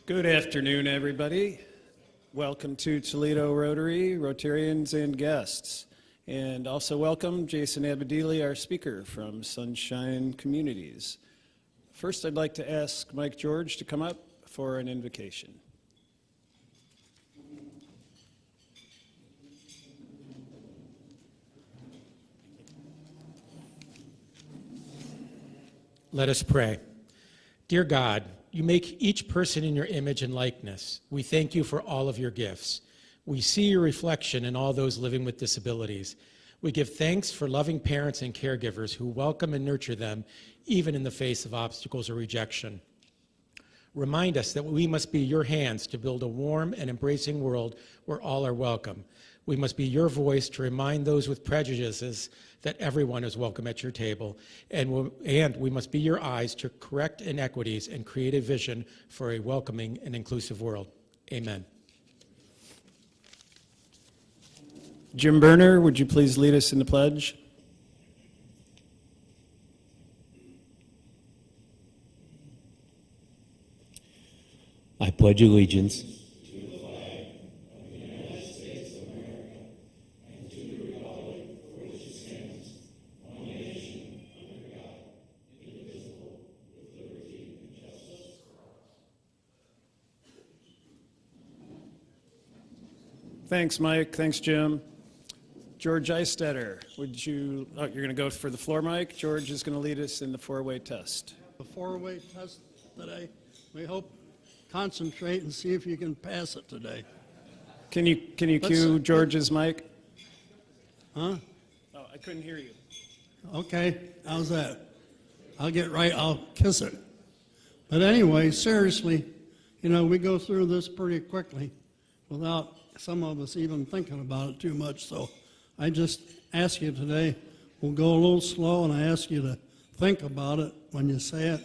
Good afternoon, everybody. Welcome to Toledo Rotary, Rotarians and guests. And also welcome Jason Abodeely, our speaker from Sunshine Communities. First, I'd like to ask Mike George to come up for an invocation. Let us pray. Dear God, you make each person in your image and likeness. We thank you for all of your gifts. We see your reflection in all those living with disabilities. We give thanks for loving parents and caregivers who welcome and nurture them, even in the face of obstacles or rejection. Remind us that we must be your hands to build a warm and embracing world where all are welcome. We must be your voice to remind those with prejudices that everyone is welcome at your table. And we must be your eyes to correct inequities and create a vision for a welcoming and inclusive world. Amen. Jim Berner, would you please lead us in the pledge? I pledge allegiance Thanks, Mike. Thanks, Jim. George Eistetter, you're going to go for the floor mic. George is going to lead us in the four-way test. The four-way test today. We hope concentrate and see if you can pass it today. Can you cue George's mic? Huh? Oh, I couldn't hear you. Okay, how's that? I'll get right, I'll kiss it. But anyway, seriously, we go through this pretty quickly without some of us even thinking about it too much. So I just ask you today, we'll go a little slow, and I ask you to think about it when you say it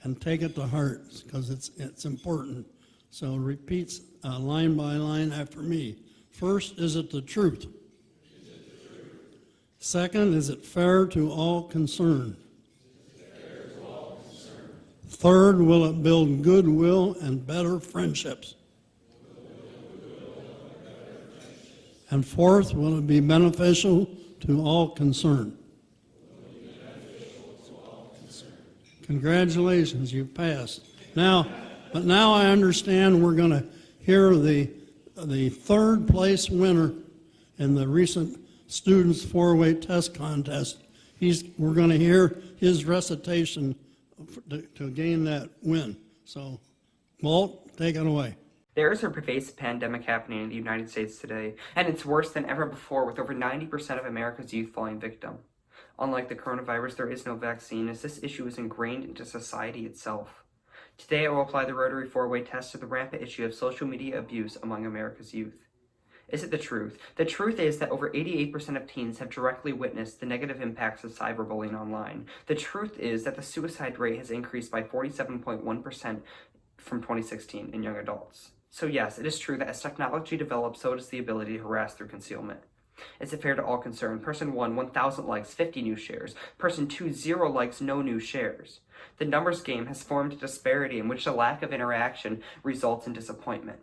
and take it to heart, because it's important. So repeat line by line after me. First, is it the truth? Second, is it fair to all concerned? Third, will it build goodwill and better friendships? And fourth, will it be beneficial to all concerned? Congratulations, you passed. But now I understand we're going to hear the third place winner in the recent Students Four-Way Test Contest. We're going to hear his recitation to gain that win. So, Walt, take it away. There is a pervasive pandemic happening in the United States today, and it's worse than ever before, with over 90% of America's youth falling victim. Unlike the coronavirus, there is no vaccine, as this issue is ingrained into society itself. Today, I will apply the Rotary four-way test to the rampant issue of social media abuse among America's youth. Is it the truth? The truth is that over 88% of teens have directly witnessed the negative impacts of cyberbullying online. The truth is that the suicide rate has increased by 47.1% from 2016 in young adults. So yes, it is true that as technology develops, so does the ability to harass through concealment. Is it fair to all concerned? Person 1, 1,000 likes, 50 new shares. Person 2, 0 likes, no new shares. The numbers game has formed a disparity in which the lack of interaction results in disappointment.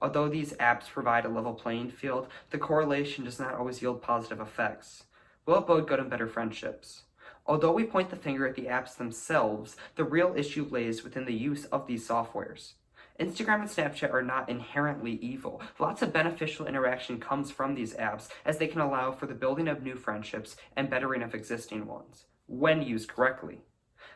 Although these apps provide a level playing field, the correlation does not always yield positive effects. Will it build good and better friendships? Although we point the finger at the apps themselves, the real issue lays within the use of these softwares. Instagram and Snapchat are not inherently evil. Lots of beneficial interaction comes from these apps, as they can allow for the building of new friendships and bettering of existing ones, when used correctly.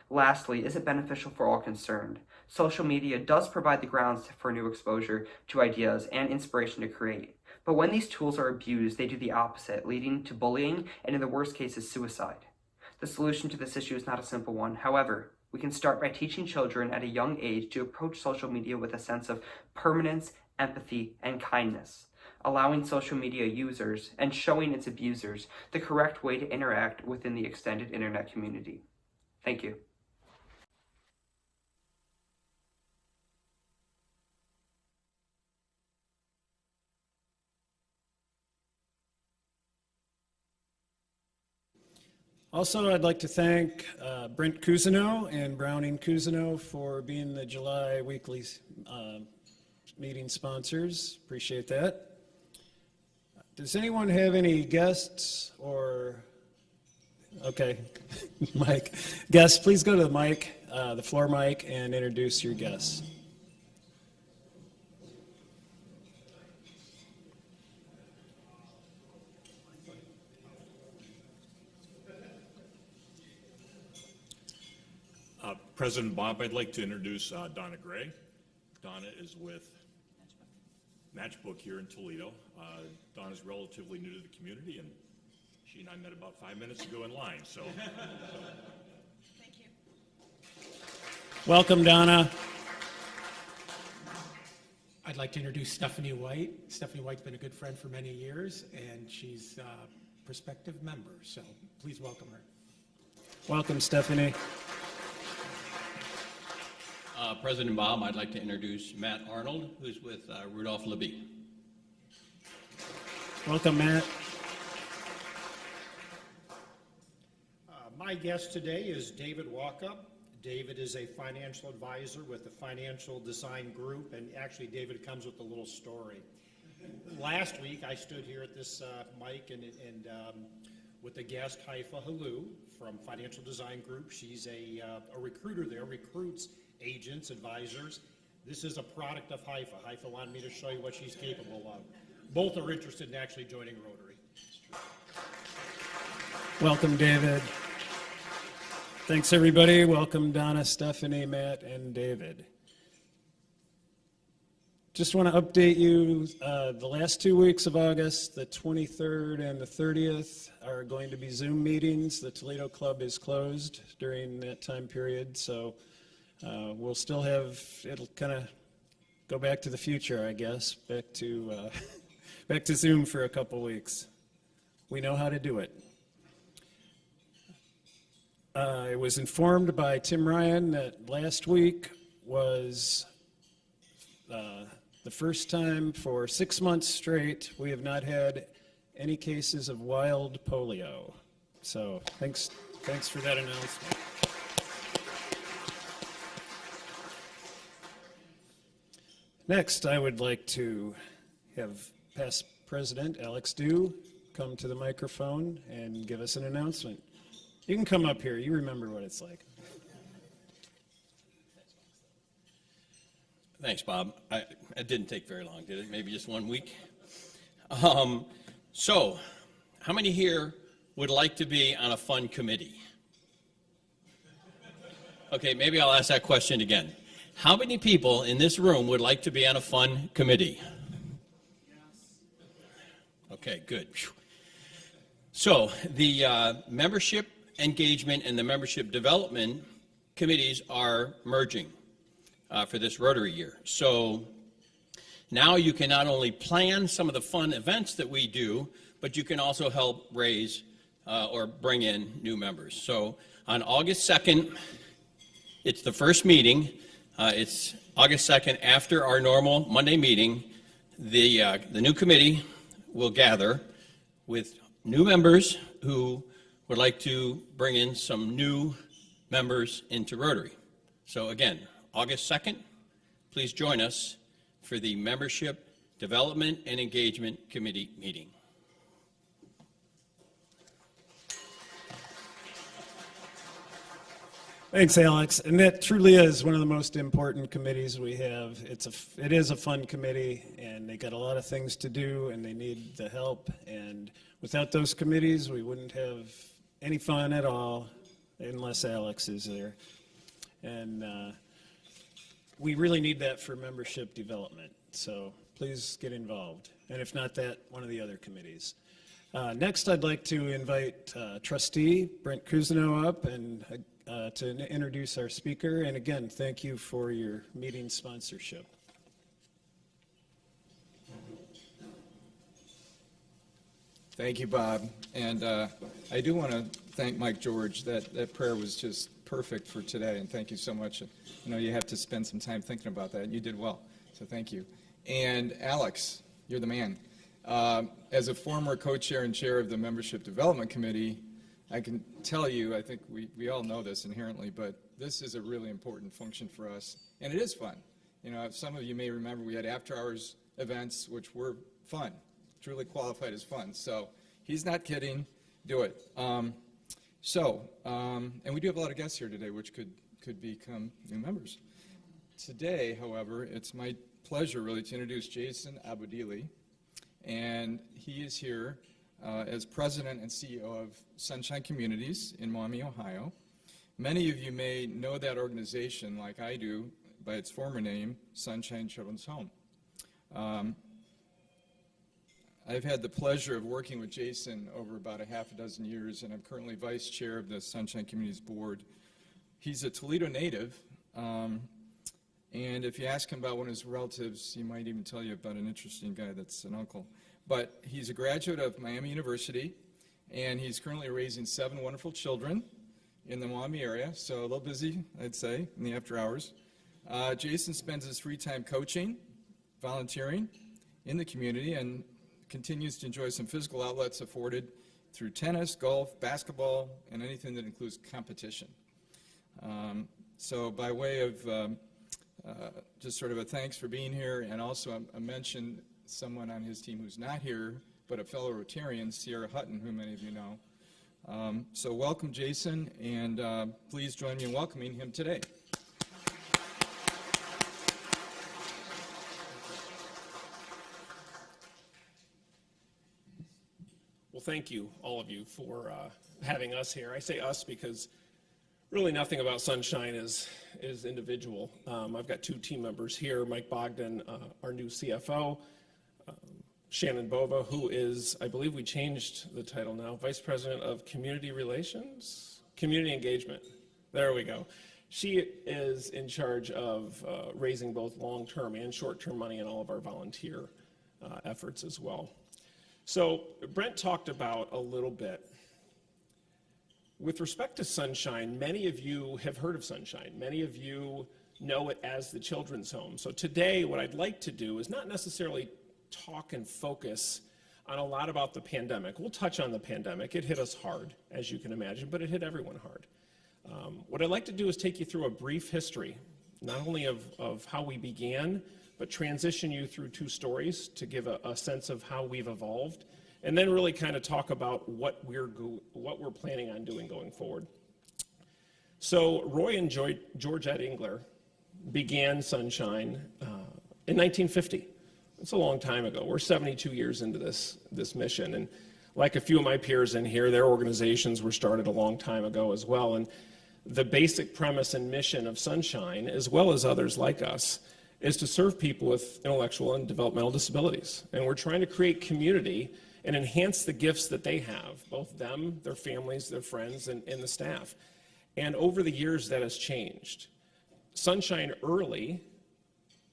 Lastly, is it beneficial for all concerned? Social media does provide the grounds for new exposure to ideas and inspiration to create. But when these tools are abused, they do the opposite, leading to bullying and, in the worst cases, suicide. The solution to this issue is not a simple one. However, we can start by teaching children at a young age to approach social media with a sense of permanence, empathy, and kindness, allowing social media users and showing its abusers the correct way to interact within the extended internet community. Thank you. Also, I'd like to thank Brent Cousineau and Browning Cousineau for being the July weekly meeting sponsors. Appreciate that. Does anyone have any guests or, okay, Mike, guests, please go to the mic, the floor mic, and introduce your guests. President Bob, I'd like to introduce Donna Gray. Donna is with Matchbook here in Toledo. Donna's relatively new to the community, and she and I met about 5 minutes ago in line, so. Thank you. Welcome, Donna. I'd like to introduce Stephanie White. Stephanie White's been a good friend for many years, and she's a prospective member, so please welcome her. Welcome, Stephanie. President Bob, I'd like to introduce Matt Arnold, who's with Rudolph Libby. Welcome, Matt. My guest today is David Walkup. David is a financial advisor with the Financial Design Group, and actually David comes with a little story. Last week I stood here at this mic and with the guest Haifa Halou from Financial Design Group. She's a recruiter there, recruits agents, advisors. This is a product of Haifa. Haifa wanted me to show you what she's capable of. Both are interested in actually joining Rotary. Welcome, David. Thanks, everybody. Welcome, Donna, Stephanie, Matt, and David. Just want to update you, the last 2 weeks of August, the 23rd and the 30th, are going to be Zoom meetings. The Toledo Club is closed during that time period, so we'll still have, it'll kind of go back to the future, I guess, back to Zoom for a couple weeks. We know how to do it. I was informed by Tim Ryan that last week was the first time for 6 months straight we have not had any cases of wild polio. So thanks for that announcement. Next, I would like to have past President Alex Dew come to the microphone and give us an announcement. You can come up here. You remember what it's like. Thanks, Bob. It didn't take very long, did it? Maybe just 1 week? So, how many here would like to be on a fun committee? Okay, maybe I'll ask that question again. How many people in this room would like to be on a fun committee? Yes. Okay, good. So, the membership engagement and the membership development committees are merging for this Rotary year. So now you can not only plan some of the fun events that we do, but you can also help raise or bring in new members. So on August 2nd, it's the first meeting. It's August 2nd after our normal Monday meeting. The new committee will gather with new members who would like to bring in some new members into Rotary. So again, August 2nd, please join us for the Membership Development and Engagement Committee meeting. Thanks, Alex. And that truly is one of the most important committees we have. It is a fun committee, and they got a lot of things to do, and they need the help. And without those committees, we wouldn't have any fun at all unless Alex is there. And we really need that for membership development. So please get involved. And if not that, one of the other committees. Next, I'd like to invite trustee Brent Cousineau up and to introduce our speaker. And again, thank you for your meeting sponsorship. Thank you, Bob. And I do want to thank Mike George. That prayer was just perfect for today, and thank you so much. I know you have to spend some time thinking about that, and you did well, so thank you. And Alex, you're the man. As a former co-chair and chair of the Membership Development Committee, I can tell you, I think we all know this inherently, but this is a really important function for us, and it is fun. You know, some of you may remember we had after-hours events, which were fun, truly qualified as fun. So he's not kidding. Do it. And we do have a lot of guests here today, which could become new members. Today, however, it's my pleasure really to introduce Jason Abodeely, and he is here as president and CEO of Sunshine Communities in Maumee, Ohio. Many of you may know that organization, like I do, by its former name, Sunshine Children's Home. I've had the pleasure of working with Jason over about a half a dozen years, and I'm currently vice chair of the Sunshine Communities Board. He's a Toledo native, and if you ask him about one of his relatives, he might even tell you about an interesting guy that's an uncle. But he's a graduate of Miami University, and he's currently raising 7 wonderful children in the Maumee area, so a little busy, I'd say, in the after hours. Jason spends his free time coaching, volunteering in the community, and continues to enjoy some physical outlets afforded through tennis, golf, basketball, and anything that includes competition. So by way of just sort of a thanks for being here, and also a mention someone on his team who's not here, but a fellow Rotarian, Sierra Hutton, who many of you know. So welcome, Jason, and please join me in welcoming him today. Well, thank you, all of you, for having us here. I say us because really nothing about Sunshine is individual. I've got 2 team members here, Mike Bogdan, our new CFO, Shannon Bova, who is, I believe we changed the title now, Vice President of Community Relations, Community Engagement. There we go. She is in charge of raising both long-term and short-term money in all of our volunteer efforts as well. So Brent talked about a little bit. With respect to Sunshine, many of you have heard of Sunshine. Many of you know it as the Children's Home. So today, what I'd like to do is not necessarily talk and focus on a lot about the pandemic. We'll touch on the pandemic. It hit us hard, as you can imagine, but it hit everyone hard. What I'd like to do is take you through a brief history, not only of how we began, but transition you through 2 stories to give a sense of how we've evolved, and then really kind of talk about what we're planning on doing going forward. So Roy and Georgette Engler began Sunshine in 1950. It's a long time ago. We're 72 years into this mission, and like a few of my peers in here, their organizations were started a long time ago as well. And the basic premise and mission of Sunshine, as well as others like us, is to serve people with intellectual and developmental disabilities. And we're trying to create community and enhance the gifts that they have, both them, their families, their friends, and the staff. And over the years, that has changed. Sunshine early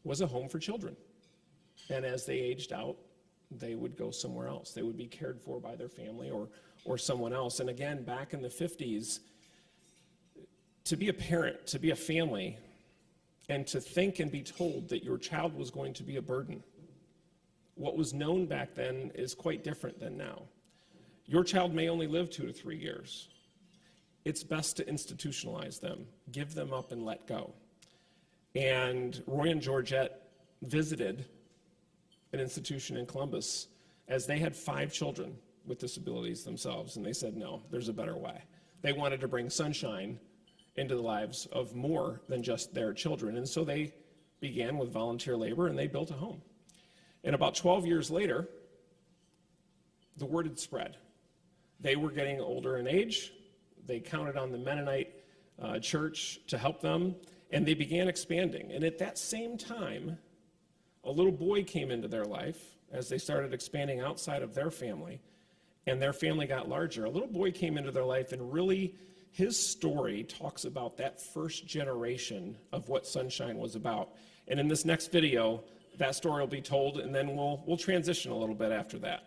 was a home for children. And as they aged out, they would go somewhere else. They would be cared for by their family or someone else. And again, back in the 50s, to be a parent, to be a family, and to think and be told that your child was going to be a burden. What was known back then is quite different than now. Your child may only live 2 to 3 years. It's best to institutionalize them, give them up and let go. And Roy and Georgette visited an institution in Columbus as they had 5 children with disabilities themselves, and they said, no, there's a better way. They wanted to bring sunshine into the lives of more than just their children. And so they began with volunteer labor, and they built a home. And about 12 years later, the word had spread. They were getting older in age. They counted on the Mennonite church to help them, and they began expanding. And at that same time, a little boy came into their life as they started expanding outside of their family, and their family got larger. A little boy came into their life, and really his story talks about that first generation of what Sunshine was about. And in this next video, that story will be told, and then we'll transition a little bit after that.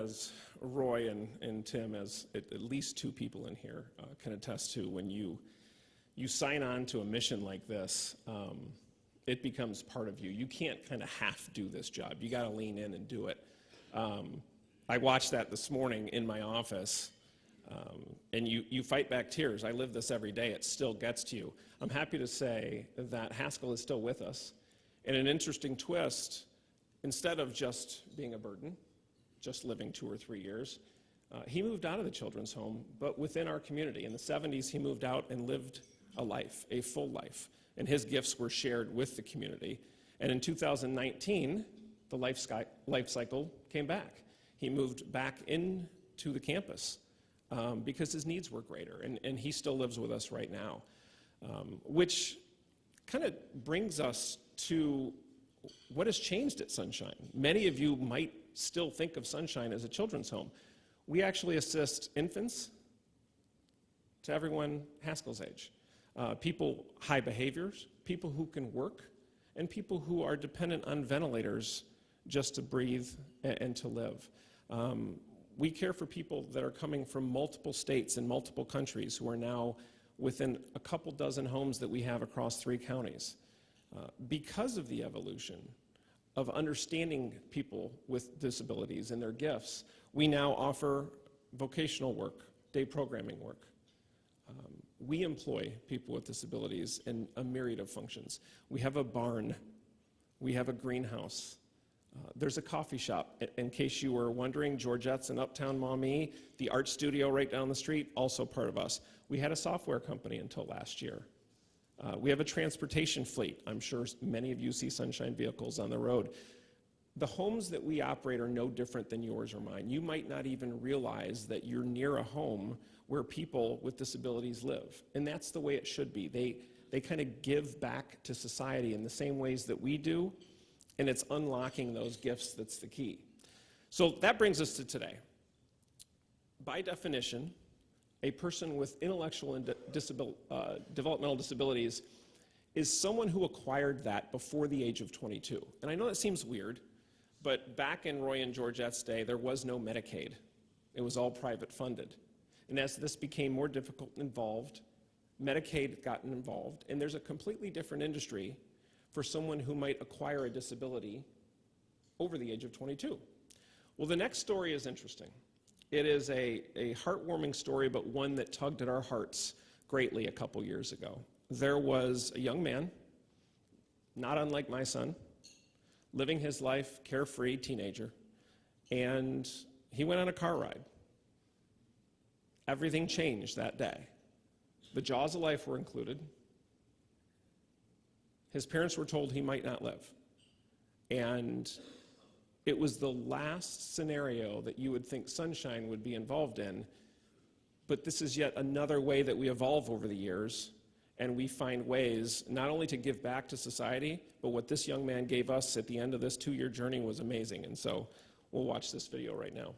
as Roy and Tim, as at least two people in here can attest to, when you sign on to a mission like this, it becomes part of you. You can't kind of half do this job. You got to lean in and do it. I watched that this morning in my office, and you fight back tears. I live this every day. It still gets to you. I'm happy to say that Haskell is still with us. In an interesting twist, instead of just being a burden, just living 2 or 3 years, he moved out of the children's home, but within our community. In the 70s, he moved out and lived a life, a full life, and his gifts were shared with the community. And in 2019, the life cycle came back. He moved back into the campus because his needs were greater, and he still lives with us right now, which kind of brings us to what has changed at Sunshine. Many of you might still think of Sunshine as a children's home. We actually assist infants to everyone Haskell's age, people high behaviors, people who can work, and people who are dependent on ventilators just to breathe and to live. We care for people that are coming from multiple states and multiple countries who are now within a couple dozen homes that we have across 3 counties. Because of the evolution of understanding people with disabilities and their gifts, we now offer vocational work, day programming work. We employ people with disabilities in a myriad of functions. We have a barn. We have a greenhouse. There's a coffee shop. In case you were wondering, Georgette's in Uptown Maumee, the art studio right down the street, also part of us. We had a software company until last year. We have a transportation fleet. I'm sure many of you see Sunshine vehicles on the road. The homes that we operate are no different than yours or mine. You might not even realize that you're near a home where people with disabilities live, and that's the way it should be. They kind of give back to society in the same ways that we do, and it's unlocking those gifts that's the key. So that brings us to today. By definition, a person with intellectual and developmental disabilities is someone who acquired that before the age of 22. And I know that seems weird, but back in Roy and Georgette's day, there was no Medicaid. It was all private funded. And as this became more difficult and involved, Medicaid got involved, and there's a completely different industry for someone who might acquire a disability over the age of 22. Well, the next story is interesting. It is a heartwarming story, but one that tugged at our hearts greatly a couple years ago. There was a young man, not unlike my son, living his life, carefree teenager, and he went on a car ride. Everything changed that day. The jaws of life were included. His parents were told he might not live. And it was the last scenario that you would think Sunshine would be involved in, but this is yet another way that we evolve over the years, and we find ways not only to give back to society, but what this young man gave us at the end of this 2-year journey was amazing. And so we'll watch this video right now.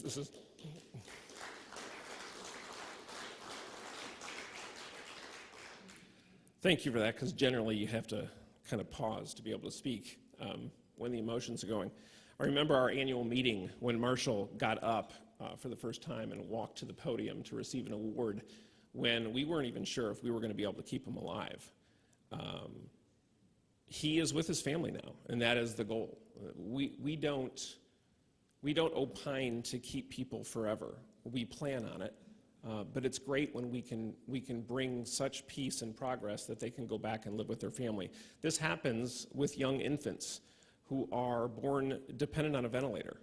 This is. Thank you for that, because generally you have to kind of pause to be able to speak when the emotions are going. I remember our annual meeting when Marshall got up for the first time and walked to the podium to receive an award when we weren't even sure if we were going to be able to keep him alive. He is with his family now, and that is the goal. We don't opine to keep people forever. We plan on it. But it's great when we can bring such peace and progress that they can go back and live with their family. This happens with young infants who are born dependent on a ventilator.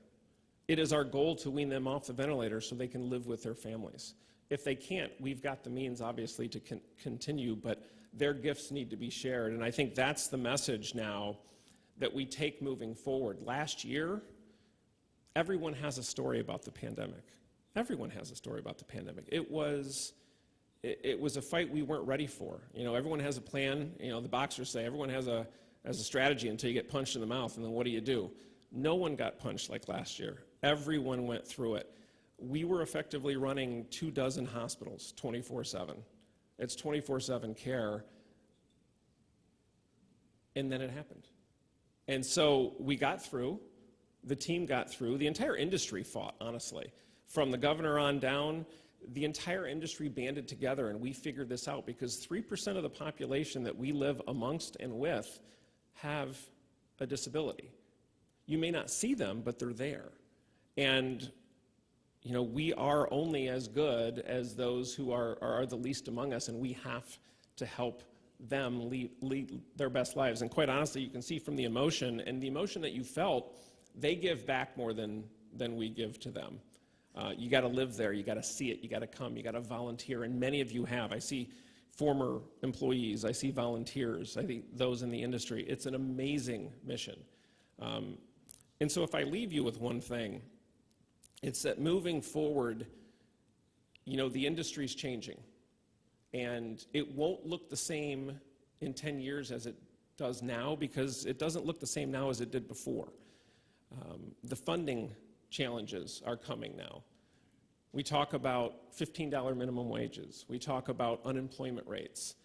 It is our goal to wean them off the ventilator so they can live with their families. If they can't, we've got the means, obviously, to continue, but their gifts need to be shared. And I think that's the message now that we take moving forward. Last year, everyone has a story about the pandemic. Everyone has a story about the pandemic. It was a fight we weren't ready for. You know, everyone has a plan. You know, the boxers say everyone has a strategy until you get punched in the mouth, and then what do? No one got punched like last year. Everyone went through it. We were effectively running 24 hospitals 24/7. It's 24/7 care, and then it happened. And so we got through. The team got through. The entire industry fought, honestly. From the governor on down, the entire industry banded together, and we figured this out because 3% of the population that we live amongst and with have a disability. You may not see them, but they're there. And you know, we are only as good as those who are the least among us, and we have to help them lead their best lives. And quite honestly, you can see from the emotion, and the emotion that you felt, they give back more than we give to them. You got to live there, you got to see it, you got to come, you got to volunteer, and many of you have. I see former employees, I see volunteers, I think those in the industry. It's an amazing mission. And so if I leave you with one thing, it's that moving forward, you know, the industry's changing, and it won't look the same in 10 years as it does now, because it doesn't look the same now as it did before. The funding challenges are coming now. We talk about $15 minimum wages. We talk about unemployment rates.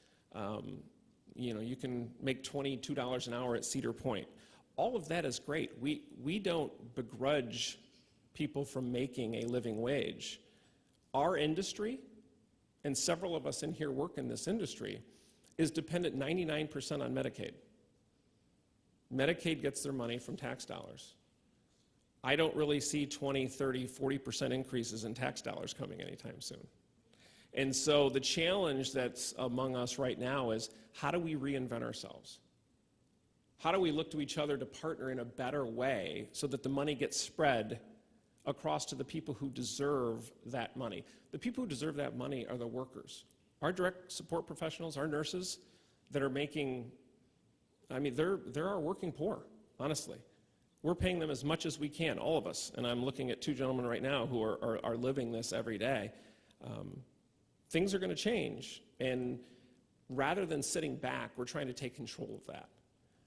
You know, you can make $22 an hour at Cedar Point. All of that is great. We don't begrudge people from making a living wage. Our industry, and several of us in here work in this industry, is dependent 99% on Medicaid. Medicaid gets their money from tax dollars. I don't really see 20, 30, 40% increases in tax dollars coming anytime soon. And so the challenge that's among us right now is, how do we reinvent ourselves? How do we look to each other to partner in a better way so that the money gets spread across to the people who deserve that money? The people who deserve that money are the workers. Our direct support professionals, our nurses that are making, I mean, they're our working poor, honestly. We're paying them as much as we can, all of us, and I'm looking at two gentlemen right now who are living this every day. Things are going to change, and rather than sitting back, we're trying to take control of that.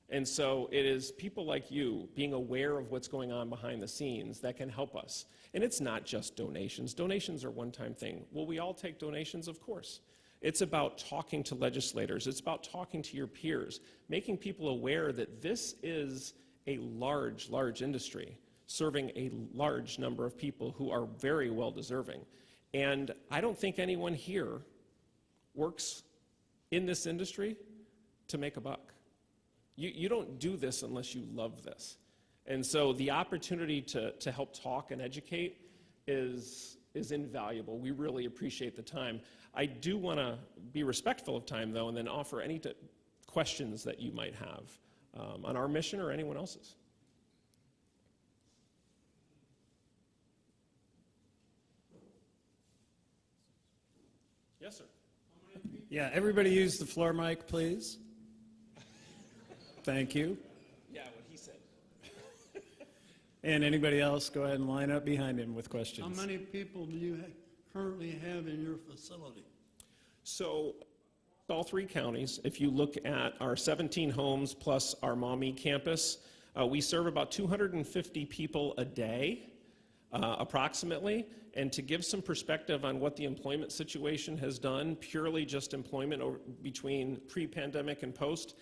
And so it is people like you being aware of what's going on behind the scenes that can help us. And it's not just donations. Donations are a one-time thing. Will we all take donations? Of course. It's about talking to legislators. It's about talking to your peers, making people aware that this is a large, large industry serving a large number of people who are very well deserving. And I don't think anyone here works in this industry to make a buck. You don't do this unless you love this. And so the opportunity to help talk and educate is invaluable. We really appreciate the time. I do want to be respectful of time, though, and then offer any questions that you might have on our mission or anyone else's. Yes, sir. Yeah, everybody use the floor mic, please. Thank you. Yeah, what he said. And anybody else, go ahead and line up behind him with questions. How many people do you currently have in your facility? So all three counties, if you look at our 17 homes plus our Maumee campus, we serve about 250 people a day. approximately. And to give some perspective on what the employment situation has done, purely just employment between pre-pandemic and post,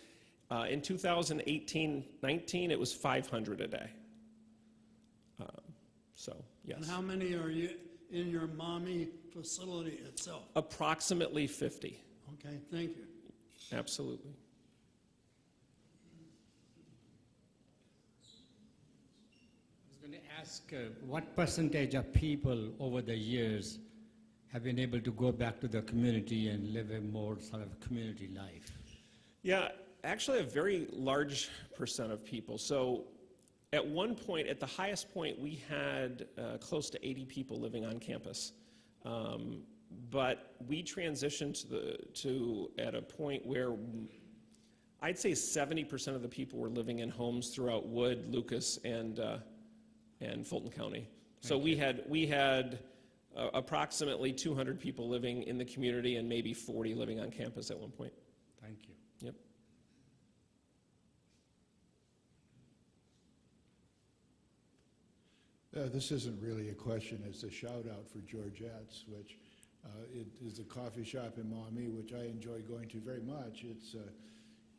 in 2018-19, it was 500 a day. So, yes. And how many are you in your mommy facility itself? Approximately 50. Okay, thank you. Absolutely. I was going to ask what percentage of people over the years have been able to go back to the community and live a more sort of community life? Yeah, actually a very large percent of people. So at one point, at the highest point, we had close to 80 people living on campus. But we transitioned to at a point where I'd say 70% of the people were living in homes throughout Wood, Lucas, and Fulton County. So we had approximately 200 people living in the community and maybe 40 living on campus at one point. Thank you. Yep. This isn't really a question, it's a shout out for Georgette's, which it is a coffee shop in Maumee, which I enjoy going to very much.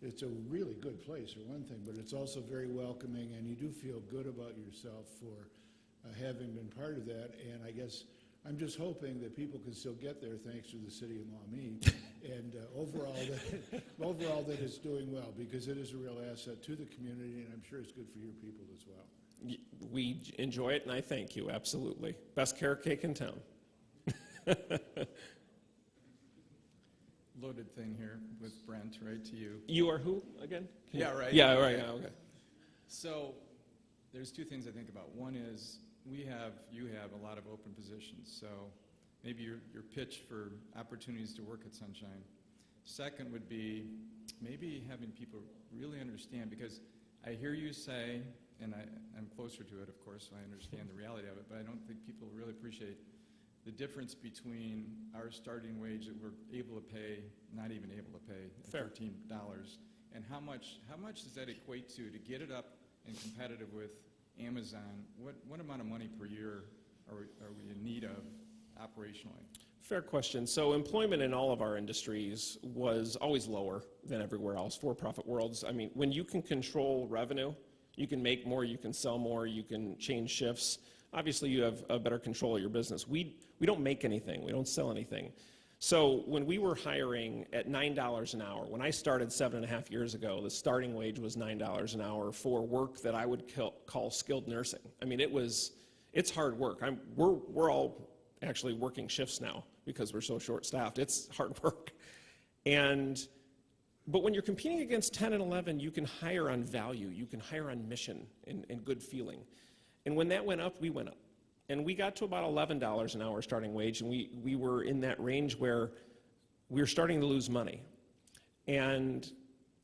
It's a really good place for one thing, but it's also very welcoming, and you do feel good about yourself for having been part of that. And I guess I'm just hoping that people can still get there thanks to the city of Maumee, and overall that it's doing well, because it is a real asset to the community, and I'm sure it's good for your people as well. We enjoy it, and I thank you, absolutely. Best carrot cake in town. Loaded thing here with Brent, right, to you. You are who, again? Yeah, right. Yeah, right, yeah, okay. So there's two things I think about. One is you have a lot of open positions, so maybe your pitch for opportunities to work at Sunshine. Second would be maybe having people really understand, because I hear you say, and I'm closer to it, of course, so I understand the reality of it, but I don't think people really appreciate the difference between our starting wage that we're able to pay, not even able to pay, Fair. $13, and how much does that equate to get it up and competitive with Amazon? What amount of money per year are we in need of operationally? Fair question. So employment in all of our industries was always lower than everywhere else, for-profit worlds. I mean, when you can control revenue, you can make more, you can sell more, you can change shifts. Obviously, you have a better control of your business. We don't make anything. We don't sell anything. So when we were hiring at $9 an hour, when I started 7.5 years ago, the starting wage was $9 an hour for work that I would call skilled nursing. I mean, it's hard work. We're all actually working shifts now because we're so short-staffed. It's hard work. But when you're competing against 10 and 11, you can hire on value. You can hire on mission and good feeling. And when that went up, we went up. And we got to about $11 an hour starting wage, and we were in that range where we were starting to lose money. And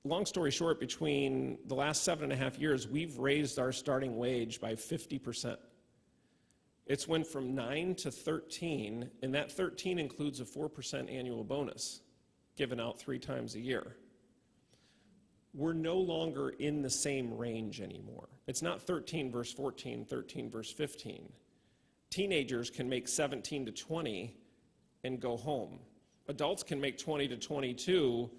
long story short, between the last 7.5 years, we've raised our starting wage by 50%. It's went from 9 to 13, and that 13 includes a 4% annual bonus given out 3 times a year. We're no longer in the same range anymore. It's not 13 verse 14, 13 verse 15. Teenagers can make 17 to 20 and go home. Adults can make 20 to 22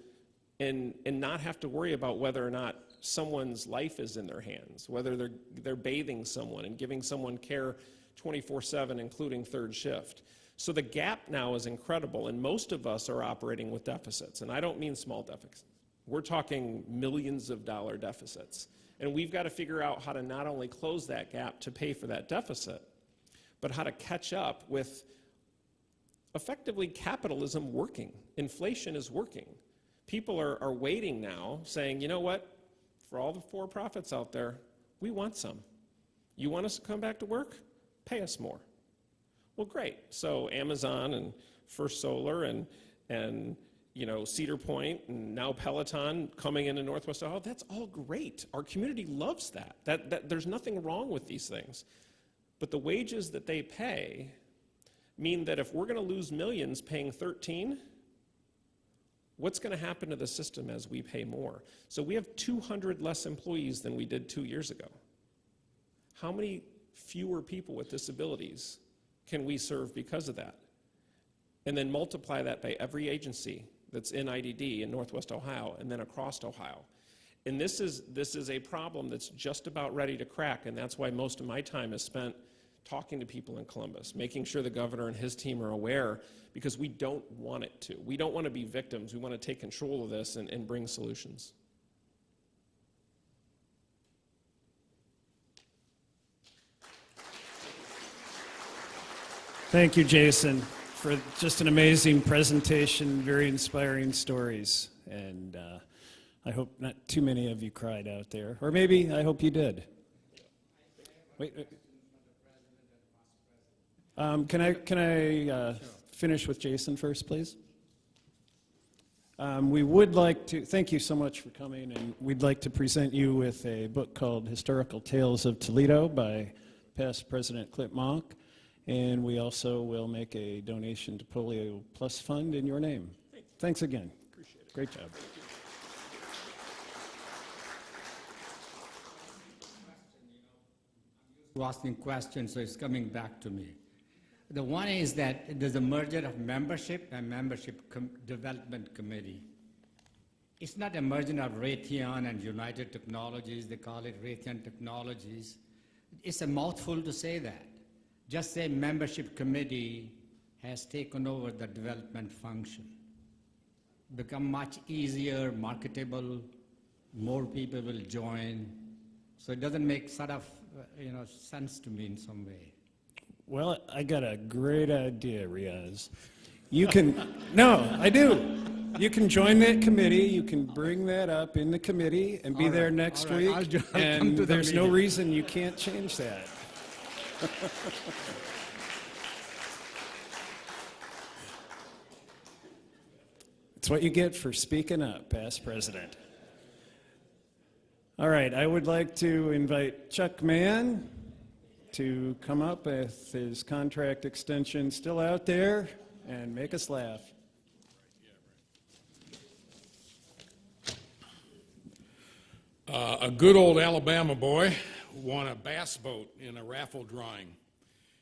and not have to worry about whether or not someone's life is in their hands, whether they're bathing someone and giving someone care 24/7, including third shift. So the gap now is incredible, and most of us are operating with deficits, and I don't mean small deficits. We're talking millions of dollar deficits, and we've got to figure out how to not only close that gap to pay for that deficit, but how to catch up with effectively capitalism working. Inflation is working. People are waiting now, saying, you know what, for all the for-profits out there, we want some. You want us to come back to work? Pay us more. Well, great. So Amazon and First Solar and Cedar Point and now Peloton coming into Northwest Ohio, that's all great. Our community loves that. That there's nothing wrong with these things. But the wages that they pay mean that if we're going to lose millions paying 13, what's going to happen to the system as we pay more? So we have 200 less employees than we did 2 years ago. How many fewer people with disabilities can we serve because of that? And then multiply that by every agency that's in IDD in Northwest Ohio and then across Ohio. And this is a problem that's just about ready to crack, and that's why most of my time is spent talking to people in Columbus, making sure the governor and his team are aware, because we don't want it to. We don't want to be victims. We want to take control of this and bring solutions. Thank you, Jason, for just an amazing presentation, very inspiring stories. And I hope not too many of you cried out there. Or maybe I hope you did. Wait. Can I finish with Jason first, please? We would like to, thank you so much for coming, and we'd like to present you with a book called Historical Tales of Toledo by past President Clint Monk, and we also will make a donation to Polio Plus Fund in your name. Thanks again. Appreciate it. Great job. Asking questions, so it's coming back to me. The one is that there's a merger of membership and membership development committee. It's not a merger of Raytheon and United Technologies. They call it Raytheon Technologies. It's a mouthful to say that. Just say membership committee has taken over the development function. Become much easier, marketable, more people will join. So it doesn't make sort of sense to me in some way. Well, I got a great idea, Riaz. You can, no, I do. You can join that committee, you can bring that up in the committee and be there next week, I'll come and to the there's no meeting. reason you can't change that. It's what you get for speaking up, past president. All right, I would like to invite Chuck Mann to come up with his contract extension still out there and make us laugh. A good old Alabama boy won a bass boat in a raffle drawing.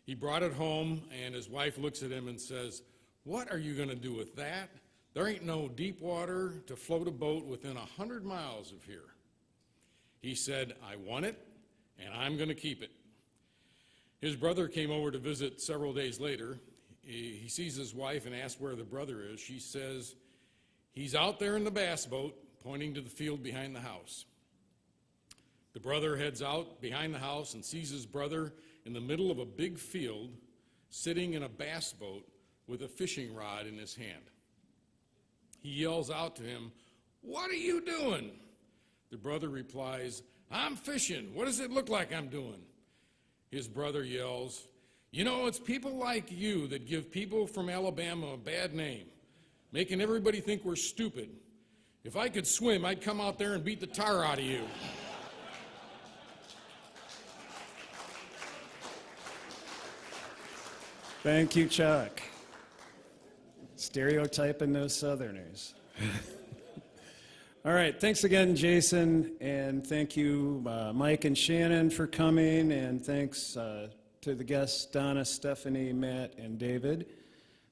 He brought it home, and his wife looks at him and says, "What are you going to do with that? There ain't no deep water to float a boat within 100 miles of here." He said, "I won it, and I'm going to keep it." His brother came over to visit several days later. He sees his wife and asks where the brother is. She says, "He's out there in the bass boat," pointing to the field behind the house. The brother heads out behind the house and sees his brother in the middle of a big field, sitting in a bass boat with a fishing rod in his hand. He yells out to him, "What are you doing?" The brother replies, "I'm fishing. What does it look like I'm doing?" His brother yells, "You know, it's people like you that give people from Alabama a bad name, making everybody think we're stupid. If I could swim, I'd come out there and beat the tar out of you." Thank you, Chuck. Stereotyping those Southerners. All right, thanks again, Jason, and thank you, Mike and Shannon, for coming, and thanks to the guests, Donna, Stephanie, Matt, and David.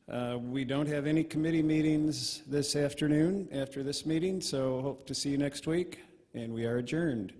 We don't have any committee meetings this afternoon after this meeting, so hope to see you next week, and we are adjourned.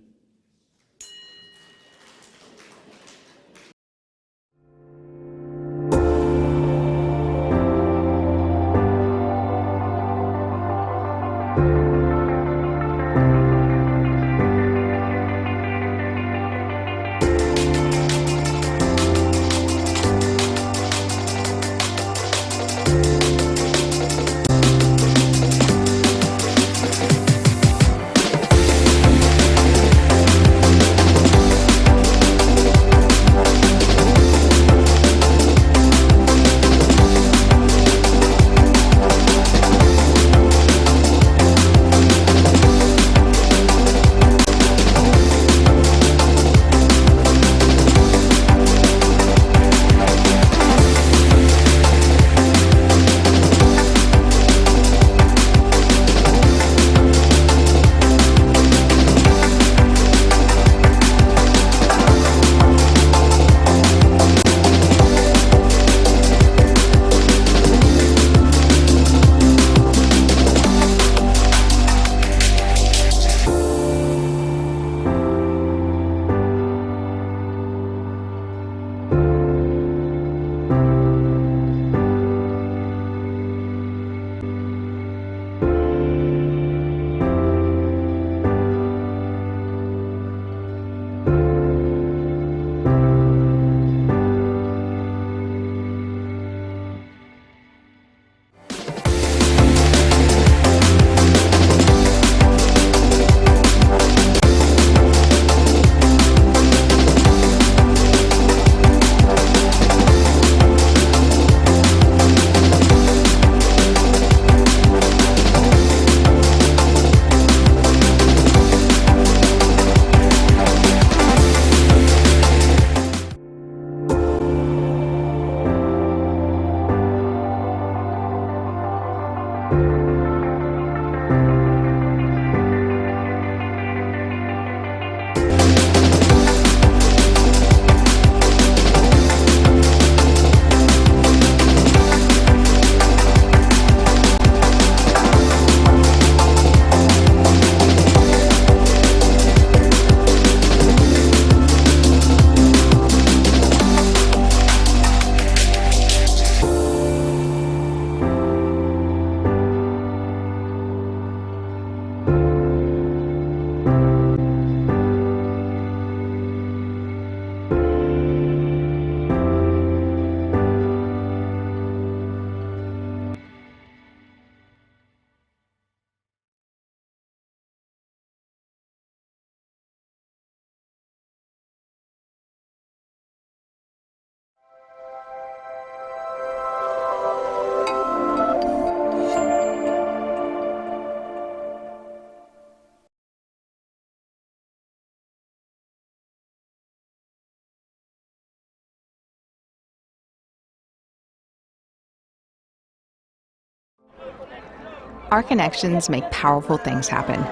Our connections make powerful things happen,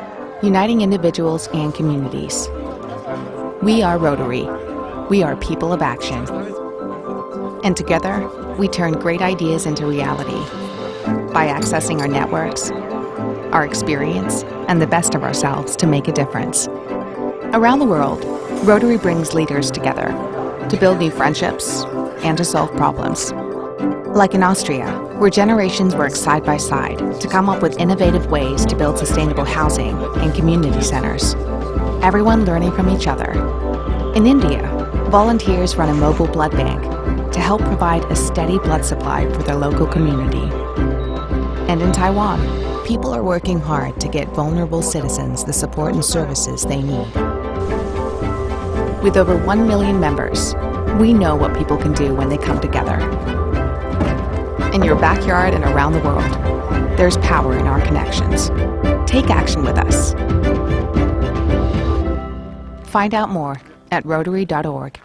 uniting individuals and communities. We are Rotary. We are people of action. And together, we turn great ideas into reality by accessing our networks, our experience, and the best of ourselves to make a difference. Around the world, Rotary brings leaders together to build new friendships and to solve problems. Like in Austria, where generations work side by side to come up with innovative ways to build sustainable housing and community centers. Everyone learning from each other. In India, volunteers run a mobile blood bank to help provide a steady blood supply for their local community. And in Taiwan, people are working hard to get vulnerable citizens the support and services they need. With over 1 million members, we know what people can do when they come together. In your backyard and around the world, there's power in our connections. Take action with us. Find out more at Rotary.org.